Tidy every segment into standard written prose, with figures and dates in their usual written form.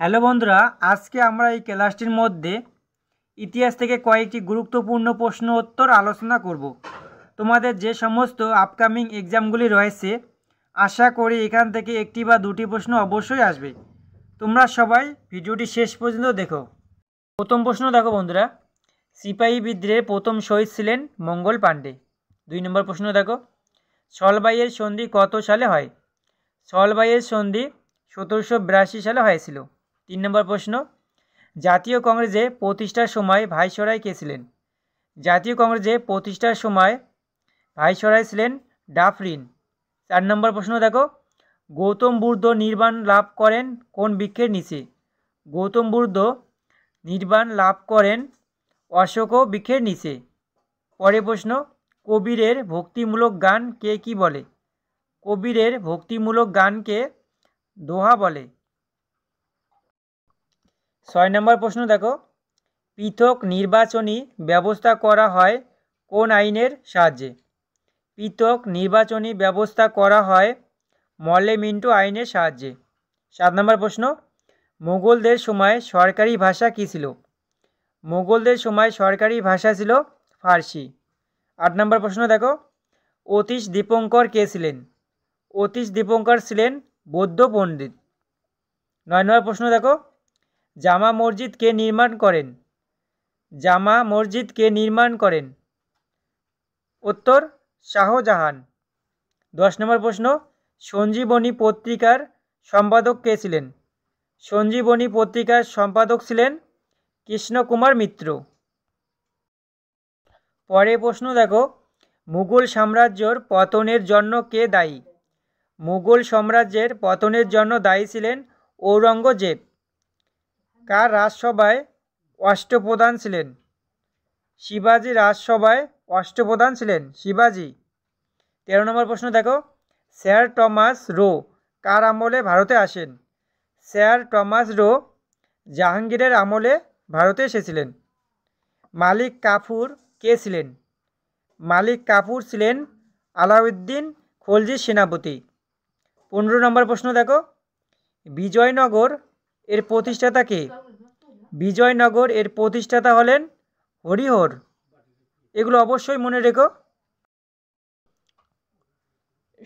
Hello বন্ধুরা, আজকে আমরা এই ক্লাসটির মধ্যে ইতিহাস থেকে কয়েকটি গুরুত্বপূর্ণ প্রশ্ন উত্তর আলোচনা করব। তোমাদের যে সমস্ত আপকামিং এক্সামগুলি রয়েছে, আশা করি এখান থেকে একটি বা দুটি প্রশ্ন অবশ্যই আসবে। তোমরা সবাই ভিডিওটি শেষ পর্যন্ত দেখো। প্রথম প্রশ্ন দেখো বন্ধুরা, সিপাহী বিদ্রোহের প্রথম শহীদ ছিলেন মঙ্গল পাণ্ডে। 2 নম্বর প্রশ্ন দেখো, সলবাইয়ের সন্ধি কত সালে হয়? সলবাইয়ের সন্ধি 1782 সালে হয়েছিল। 3 নম্বর প্রশ্ন, জাতীয় কংগ্রেসে প্রতিষ্ঠার সময় ভাইসরয় কে ছিলেন? জাতীয় কংগ্রেসে প্রতিষ্ঠার সময় ভাইসরয় ছিলেন ডাফরিন। 4 নম্বর প্রশ্ন দেখো, গৌতম বুদ্ধ নির্বাণ লাভ করেন কোন বৃক্ষের নিচে? গৌতম বুদ্ধ নির্বাণ লাভ করেন অশোক বৃক্ষের নিচে। পরের প্রশ্ন, কবীরের ভক্তিমূলক গান কে কি বলে? কবীরের ভক্তিমূলক গানকে দোহা বলে। 6 নম্বর প্রশ্ন দেখো, পৃথক নির্বাচনী ব্যবস্থা করা হয় কোন আইনের সাহায্যে? পৃথক নির্বাচনী ব্যবস্থা করা হয় মর্লেমিন্টো আইনের সাহায্যে। 7 নম্বর প্রশ্ন, মুঘলদের সময় সরকারি ভাষা কী ছিল? মুঘলদের সময় সরকারি ভাষা ছিল ফার্সি। 8 নম্বর প্রশ্ন দেখো, অতীশ দীপঙ্কর কে ছিলেন? অতীশ দীপঙ্কর ছিলেন বৌদ্ধ পণ্ডিত। 9 নম্বর প্রশ্ন দেখো, জামা মসজিদ কে নির্মাণ করেন? জামা মসজিদ কে নির্মাণ করেন? উত্তর, শাহজাহান। 10 নম্বর প্রশ্ন, সঞ্জীবনী পত্রিকার সম্পাদক কে ছিলেন? সঞ্জীবনী পত্রিকার সম্পাদক ছিলেন কৃষ্ণকুমার মিত্র। পরের প্রশ্ন দেখো, মুঘল সাম্রাজ্যের পতনের জন্য কে দায়ী? মুঘল সাম্রাজ্যের পতনের জন্য দায়ী ছিলেন ঔরঙ্গজেব। কার রাজসভায় অষ্টপ্রধান ছিলেন? শিবাজী রাজসভায় অষ্টপ্রধান ছিলেন শিবাজী। 13 নম্বর প্রশ্ন দেখো, স্যার টমাস রো কার আমলে ভারতে আসেন? স্যার টমাস রো জাহাঙ্গীরের আমলে ভারতে এসেছিলেন। মালিক কাফুর কে ছিলেন? মালিক কাফুর ছিলেন আলাউদ্দিন খলজির সেনাপতি। 15 নম্বর প্রশ্ন দেখো, বিজয়নগর এর প্রতিষ্ঠাতা কে? বিজয়নগর এর প্রতিষ্ঠাতা হলেন হরিহর। এগুলো অবশ্যই মনে রেখো।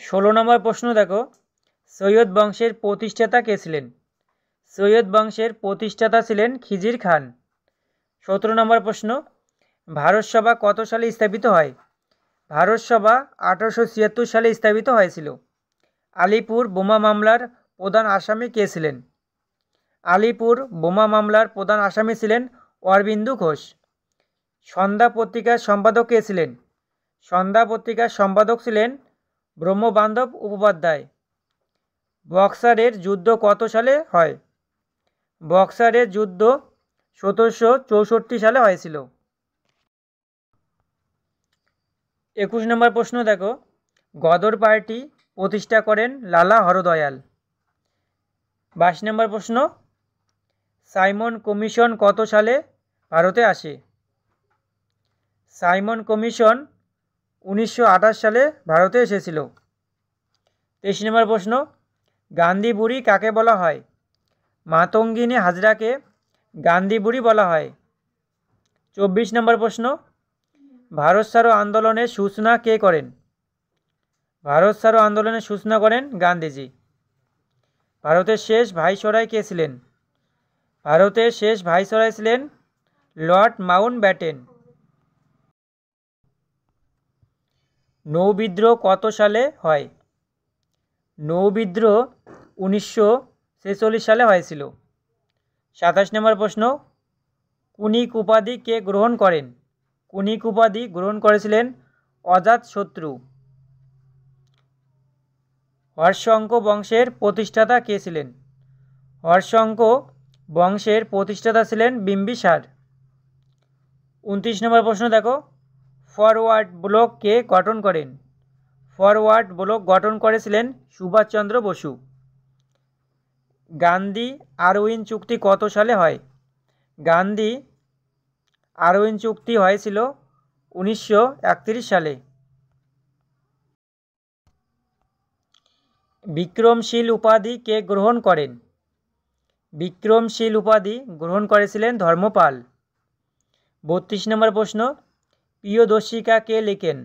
16 নম্বর প্রশ্ন দেখো, সৈয়দ বংশের প্রতিষ্ঠাতা কে ছিলেন? সৈয়দ বংশের প্রতিষ্ঠাতা ছিলেন খিজির খান। 17 নম্বর প্রশ্ন, ভারতসভা কত সালে স্থাপিত হয়? ভারতসভা 1876 সালে স্থাপিত হয়েছিল। আলিপুর বোমা মামলার প্রধান আসামি কে ছিলেন? আলিপুর বোমা মামলার প্রধান আসামি ছিলেন অরবিন্দু ঘোষ। সন্ধ্যা পত্রিকার সম্পাদক কে ছিলেন? সন্ধ্যা পত্রিকার সম্পাদক ছিলেন ব্রহ্মবান্ধব উপপাধ্যায়। বক্সারের যুদ্ধ কত সালে হয়? বক্সারের যুদ্ধ 1764 সালে হয়েছিল। 21 নম্বর প্রশ্ন দেখো, গদর পার্টি প্রতিষ্ঠা করেন লালা হরদয়াল। 22 নম্বর প্রশ্ন, সাইমন কমিশন কত সালে ভারতে আসে? সাইমন কমিশন 1928 সালে ভারতে এসেছিল। 23 নম্বর প্রশ্ন, গান্ধী বুড়ি কাকে বলা হয়? মাতঙ্গিনী হাজরাকে গান্ধী বুড়ি বলা হয়। 24 নম্বর প্রশ্ন, ভারত ছাড়ো আন্দোলনের সূচনা কে করেন? ভারত ছাড়ো আন্দোলনের সূচনা করেন গান্ধীজি। ভারতের শেষ ভাইসরয় কে ছিলেন? ভারতের শেষ ভাইসরয় ছিলেন লর্ড মাউন্টব্যাটেন। নৌবিদ্রোহ কত সালে হয়? নৌবিদ্রোহ 1946 সালে হয়েছিল। 27 নম্বর প্রশ্ন, কুনিক উপাধি কে গ্রহণ করেন? কুনিক উপাধি গ্রহণ করেছিলেন অজাতশত্রু। হর্ষঙ্ক বংশের প্রতিষ্ঠাতা কে ছিলেন? হর্ষঙ্ক বংশের প্রতিষ্ঠাতা ছিলেন বিম্বিসার। 29 নম্বর প্রশ্ন দেখো, ফরওয়ার্ড ব্লক কে গঠন করেন? ফরওয়ার্ড ব্লক গঠন করেছিলেন সুভাষচন্দ্র বসু। গান্ধী আরউইন চুক্তি কত সালে হয়? গান্ধী আরউইন চুক্তি হয়েছিল 1931 সালে। বিক্রমশীল উপাধি কে গ্রহণ করেন? বিক্রমশীল উপাধি গ্রহণ করেছিলেন ধর্মপাল। 32 নম্বর প্রশ্ন, প্রিয়দর্শিকা কে লেখেন?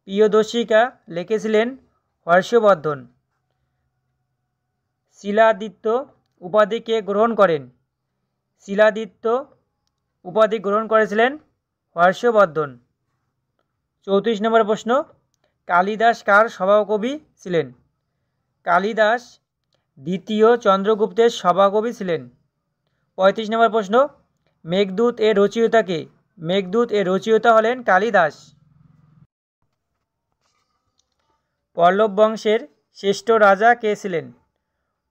প্রিয়দর্শিকা লিখেছিলেন হর্ষবর্ধন। শিলাদিত্য উপাধি কে গ্রহণ করেন? শিলাদিত্য উপাধি গ্রহণ করেছিলেন হর্ষবর্ধন। 34 নম্বর প্রশ্ন, কালিদাস কার সভাকবি ছিলেন? কালিদাস দ্বিতীয় চন্দ্রগুপ্তের সভাকবি ছিলেন। 35 নম্বর প্রশ্ন, মেঘদূত এর রচয়িতা কে? মেঘদূত এর রচয়িতা হলেন কালিদাস। পল্লব বংশের শ্রেষ্ঠ রাজা কে ছিলেন?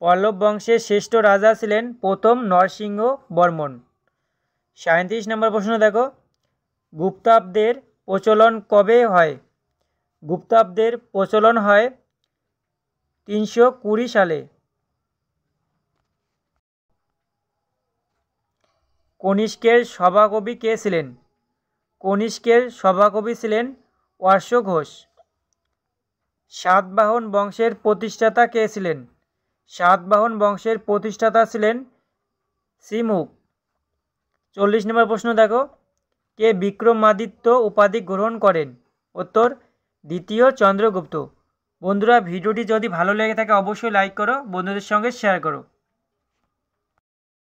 পল্লব বংশের শ্রেষ্ঠ রাজা ছিলেন প্রথম নরসিংহ বর্মন। 37 নম্বর প্রশ্ন দেখো, গুপ্তাব্দের প্রচলন কবে হয়? গুপ্তাব্দের প্রচলন হয় 320 সালে। কনিষ্কের সভাকবি কে ছিলেন? কনিষ্কের সভাকবি ছিলেন অশ্ব ঘোষ। সাতবাহন বংশের প্রতিষ্ঠাতা কে ছিলেন? সাতবাহন বংশের প্রতিষ্ঠাতা ছিলেন শ্রীমুখ। 40 নম্বর প্রশ্ন দেখো, কে বিক্রমাদিত্য উপাধি গ্রহণ করেন? উত্তর, দ্বিতীয় চন্দ্রগুপ্ত। বন্ধুরা, ভিডিওটি যদি ভালো লেগে থাকে অবশ্যই লাইক করো, বন্ধুদের সঙ্গে শেয়ার করো।